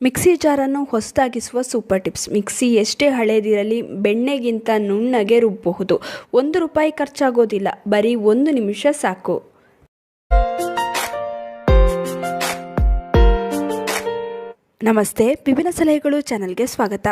Mixie ಜಾರನ್ನು ಹೊಸದಾಗಿಸುವ super tips. Mixie ಎಷ್ಟೇ ಹಳೇದಿರಲಿ ಬೆಣ್ಣೆಗಿಂತ ನುಣ್ಣಗೆ ರುಬ್ಬಬಹುದು. ₹1 ಖರ್ಚಾಗೋದಿಲ್ಲ, ಬರೀ 1 ನಿಮಿಷ ಸಾಕು. ನಮಸ್ತೆ, ವಿಭಿನ್ನ ಸಲಹೆಗಳು ಚಾನಲ್ಗೆ ಸ್ವಾಗತ.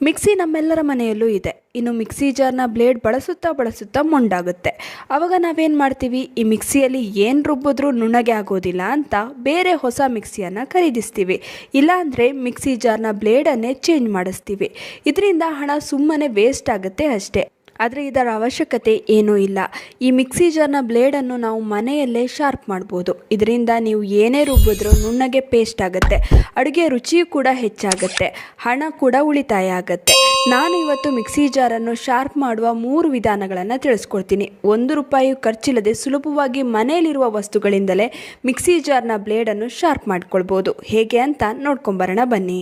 ಮಿಕ್ಸಿ ನಮ್ಮೆಲ್ಲರ ಮನೆಯಲ್ಲೂ ಇದೆ. ಇನ್ನು ಮಿಕ್ಸಿ ಜಾರ್ನ ಬ್ಲೇಡ್ ಬಳಸುತ್ತಾ ಮೊಂಡಾಗುತ್ತೆ. ಆವಾಗ ನಾವೇನು ಮಾಡ್ತೀವಿ, ಈ ಮಿಕ್ಸಿಯಲ್ಲಿ ಏನು ರುಬ್ಬಿದ್ರೂ ನುಣ್ಣಗೆ ಆಗೋದಿಲ್ಲ ಅಂತ ಬೇರೆ ಹೊಸ ಮಿಕ್ಸಿಯನ್ನು ಖರೀದಿಸ್ತೀವಿ. ಇಲ್ಲಾಂದರೆ ಮಿಕ್ಸಿ ಜಾರ್ನ ಬ್ಲೇಡನ್ನೇ ಚೇಂಜ್ ಮಾಡಿಸ್ತೀವಿ. ಇದರಿಂದ ಹಣ ಸುಮ್ಮನೆ ವೇಸ್ಟ್ ಆಗುತ್ತೆ ಅಷ್ಟೇ. ಆದರೆ ಇದರ ಅವಶ್ಯಕತೆ ಏನೂ ಇಲ್ಲ. ಈ ಮಿಕ್ಸಿ ಜಾರ್ನ ಬ್ಲೇಡನ್ನು ನಾವು ಮನೆಯಲ್ಲೇ ಶಾರ್ಪ್ ಮಾಡ್ಬೋದು. ಇದರಿಂದ ನೀವು ಏನೇ ರುಬ್ಬಿದ್ರೂ ನುಣ್ಣಗೆ ಪೇಸ್ಟ್ ಆಗುತ್ತೆ. ಅಡುಗೆ ರುಚಿಯೂ ಕೂಡ ಹೆಚ್ಚಾಗುತ್ತೆ, ಹಣ ಕೂಡ ಉಳಿತಾಯ ಆಗುತ್ತೆ. ನಾನು ಇವತ್ತು ಮಿಕ್ಸಿ ಜಾರನ್ನು ಶಾರ್ಪ್ ಮಾಡುವ 3 ವಿಧಾನಗಳನ್ನು ತಿಳಿಸ್ಕೊಡ್ತೀನಿ. ₹1 ಖರ್ಚಿಲ್ಲದೆ ಸುಲಭವಾಗಿ ಮನೆಯಲ್ಲಿರುವ ವಸ್ತುಗಳಿಂದಲೇ ಮಿಕ್ಸಿ ಜಾರ್ನ ಬ್ಲೇಡನ್ನು ಶಾರ್ಪ್ ಮಾಡ್ಕೊಳ್ಬೋದು. ಹೇಗೆ ಅಂತ ನೋಡ್ಕೊಂಬರೋಣ ಬನ್ನಿ.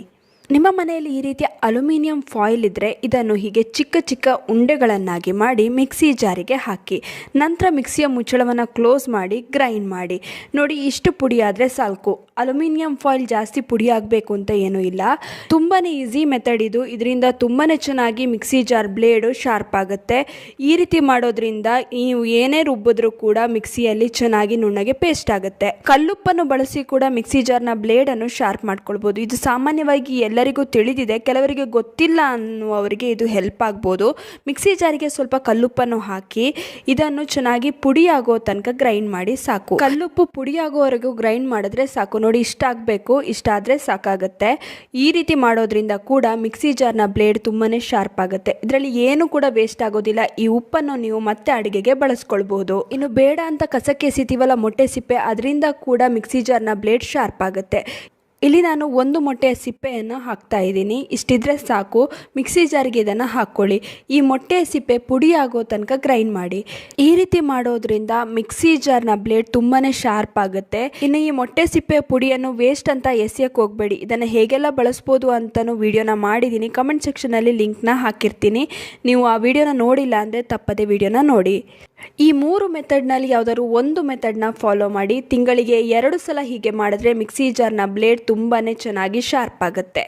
ನಿಮ್ಮ ಮನೆಯಲ್ಲಿ ಈ ರೀತಿಯ ಅಲ್ಯೂಮಿನಿಯಂ ಫಾಯಿಲ್ ಇದ್ದರೆ ಇದನ್ನು ಹೀಗೆ ಚಿಕ್ಕ ಚಿಕ್ಕ ಉಂಡೆಗಳನ್ನಾಗಿ ಮಾಡಿ ಮಿಕ್ಸಿ ಜಾರಿಗೆ ಹಾಕಿ. ನಂತರ ಮಿಕ್ಸಿಯ ಮುಚ್ಚಳವನ್ನು ಕ್ಲೋಸ್ ಮಾಡಿ ಗ್ರೈಂಡ್ ಮಾಡಿ. ನೋಡಿ, ಇಷ್ಟು ಪುಡಿ ಆದರೆ ಸಾಕು. ಅಲ್ಯೂಮಿನಿಯಂ ಫಾಯಿಲ್ ಜಾಸ್ತಿ ಪುಡಿ ಆಗಬೇಕು ಅಂತ ಏನೂ ಇಲ್ಲ. ತುಂಬಾ ಈಸಿ ಮೆಥಡ್ ಇದು. ಇದರಿಂದ ತುಂಬಾ ಚೆನ್ನಾಗಿ ಮಿಕ್ಸಿ ಜಾರ್ ಬ್ಲೇಡು ಶಾರ್ಪ್ ಆಗುತ್ತೆ. ಈ ರೀತಿ ಮಾಡೋದ್ರಿಂದ ನೀವು ಏನೇ ರುಬ್ಬಿದ್ರೂ ಕೂಡ ಮಿಕ್ಸಿಯಲ್ಲಿ ಚೆನ್ನಾಗಿ ನುಣ್ಣಗೆ ಪೇಸ್ಟ್ ಆಗುತ್ತೆ. ಕಲ್ಲುಪ್ಪನ್ನು ಬಳಸಿ ಕೂಡ ಮಿಕ್ಸಿ ಜಾರ್ನ ಬ್ಲೇಡನ್ನು ಶಾರ್ಪ್ ಮಾಡ್ಕೊಳ್ಬೋದು. ಇದು ಸಾಮಾನ್ಯವಾಗಿ ಎಲ್ಲರಿಗೂ ತಿಳಿದಿದೆ, ಕೆಲವರಿಗೆ ಗೊತ್ತಿಲ್ಲ ಅನ್ನುವವರಿಗೆ ಇದು ಹೆಲ್ಪ್ ಆಗ್ಬೋದು. ಮಿಕ್ಸಿ ಜಾರಿಗೆ ಸ್ವಲ್ಪ ಕಲ್ಲುಪ್ಪನ್ನು ಹಾಕಿ ಇದನ್ನು ಚೆನ್ನಾಗಿ ಪುಡಿಯಾಗೋ ತನಕ ಗ್ರೈಂಡ್ ಮಾಡಿ ಸಾಕು. ಕಲ್ಲುಪ್ಪು ಪುಡಿಯಾಗೋವರೆಗೂ ಗ್ರೈಂಡ್ ಮಾಡಿದ್ರೆ ಸಾಕು. ನೋಡಿ, ಇಷ್ಟ ಆಗಬೇಕು, ಇಷ್ಟ ಆದರೆ ಸಾಕಾಗುತ್ತೆ. ಈ ರೀತಿ ಮಾಡೋದ್ರಿಂದ ಕೂಡ ಮಿಕ್ಸಿ ಜಾರ್ನ ಬ್ಲೇಡ್ ತುಂಬಾ ಶಾರ್ಪ್ ಆಗುತ್ತೆ. ಇದರಲ್ಲಿ ಏನು ಕೂಡ ವೇಸ್ಟ್ ಆಗೋದಿಲ್ಲ. ಈ ಉಪ್ಪನ್ನು ನೀವು ಮತ್ತೆ ಅಡುಗೆಗೆ ಬಳಸ್ಕೊಳ್ಬಹುದು. ಇನ್ನು ಬೇಡ ಅಂತ ಕಸಕ್ಕೆ ಎಸಿತೀವಲ್ಲ ಮೊಟ್ಟೆ ಸಿಪ್ಪೆ, ಅದರಿಂದ ಕೂಡ ಮಿಕ್ಸಿ ಜಾರ್ನ ಬ್ಲೇಡ್ ಶಾರ್ಪ್ ಆಗುತ್ತೆ. ಇಲ್ಲಿ ನಾನು 1 ಮೊಟ್ಟೆಯ ಸಿಪ್ಪೆಯನ್ನು ಹಾಕ್ತಾ ಇದ್ದೀನಿ. ಇಷ್ಟಿದ್ರೆ ಸಾಕು. ಮಿಕ್ಸಿ ಜಾರಿಗೆ ಇದನ್ನು ಹಾಕ್ಕೊಳ್ಳಿ. ಈ ಮೊಟ್ಟೆಯ ಸಿಪ್ಪೆ ಪುಡಿ ಆಗೋ ತನಕ ಗ್ರೈಂಡ್ ಮಾಡಿ. ಈ ರೀತಿ ಮಾಡೋದ್ರಿಂದ ಮಿಕ್ಸಿ ಜಾರ್ನ ಬ್ಲೇಡ್ ತುಂಬಾ ಶಾರ್ಪ್ ಆಗುತ್ತೆ. ಇನ್ನು ಈ ಮೊಟ್ಟೆ ಸಿಪ್ಪೆ ಪುಡಿಯನ್ನು ವೇಸ್ಟ್ ಅಂತ ಎಸೆಯಕ್ಕೆ ಹೋಗಬೇಡಿ. ಇದನ್ನು ಹೇಗೆಲ್ಲ ಬಳಸ್ಬೋದು ಅಂತಲೂ ವಿಡಿಯೋನ ಮಾಡಿದ್ದೀನಿ. ಕಮೆಂಟ್ ಸೆಕ್ಷನಲ್ಲಿ ಲಿಂಕ್ನ ಹಾಕಿರ್ತೀನಿ. ನೀವು ಆ ವಿಡಿಯೋನ ನೋಡಿಲ್ಲ ಅಂದರೆ ತಪ್ಪದೆ ವಿಡಿಯೋನ ನೋಡಿ. ಈ 3 ಮೆಥಡ್ನಲ್ಲಿ ಯಾವುದಾದ್ರು ಒಂದು ಮೆಥಡ್ನ ಫಾಲೋ ಮಾಡಿ. ತಿಂಗಳಿಗೆ 2 ಸಲ ಹೀಗೆ ಮಾಡಿದ್ರೆ ಮಿಕ್ಸಿ ಜಾರ್ನ ಬ್ಲೇಡ್ ತುಂಬಾ ಚೆನ್ನಾಗಿ ಶಾರ್ಪ್ ಆಗುತ್ತೆ.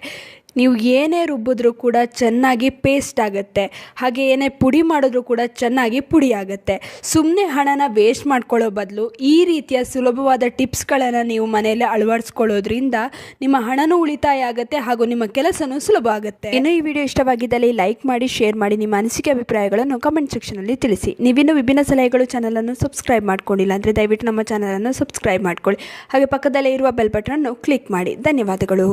ನೀವು ಏನೇ ರುಬ್ಬಿದ್ರೂ ಕೂಡ ಚೆನ್ನಾಗಿ ಪೇಸ್ಟ್ ಆಗುತ್ತೆ. ಹಾಗೆ ಏನೇ ಪುಡಿ ಮಾಡಿದ್ರೂ ಕೂಡ ಚೆನ್ನಾಗಿ ಪುಡಿ ಆಗುತ್ತೆ. ಸುಮ್ಮನೆ ಹಣನ ವೇಸ್ಟ್ ಮಾಡ್ಕೊಳ್ಳೋ ಬದಲು ಈ ರೀತಿಯ ಸುಲಭವಾದ ಟಿಪ್ಸ್ಗಳನ್ನು ನೀವು ಮನೆಯಲ್ಲೇ ಅಳವಡಿಸ್ಕೊಳ್ಳೋದ್ರಿಂದ ನಿಮ್ಮ ಹಣನೂ ಉಳಿತಾಯ ಆಗುತ್ತೆ ಹಾಗೂ ನಿಮ್ಮ ಕೆಲಸನೂ ಸುಲಭ ಆಗುತ್ತೆ. ಇನ್ನು ಈ ವಿಡಿಯೋ ಇಷ್ಟವಾಗಿದ್ದಲ್ಲಿ ಲೈಕ್ ಮಾಡಿ, ಶೇರ್ ಮಾಡಿ. ನಿಮ್ಮ ಅನಿಸಿಕೆ ಅಭಿಪ್ರಾಯಗಳನ್ನು ಕಮೆಂಟ್ ಸೆಕ್ಷನಲ್ಲಿ ತಿಳಿಸಿ. ನೀವಿನ್ನೂ ವಿಭಿನ್ನ ಸಲಹೆಗಳು ಚಾನಲನ್ನು ಸಬ್ಸ್ಕ್ರೈಬ್ ಮಾಡ್ಕೊಂಡಿಲ್ಲ ಅಂದರೆ ದಯವಿಟ್ಟು ನಮ್ಮ ಚಾನಲನ್ನು ಸಬ್ಸ್ಕ್ರೈಬ್ ಮಾಡ್ಕೊಳ್ಳಿ. ಹಾಗೆ ಪಕ್ಕದಲ್ಲೇ ಇರುವ ಬೆಲ್ ಬಟನನ್ನು ಕ್ಲಿಕ್ ಮಾಡಿ. ಧನ್ಯವಾದಗಳು.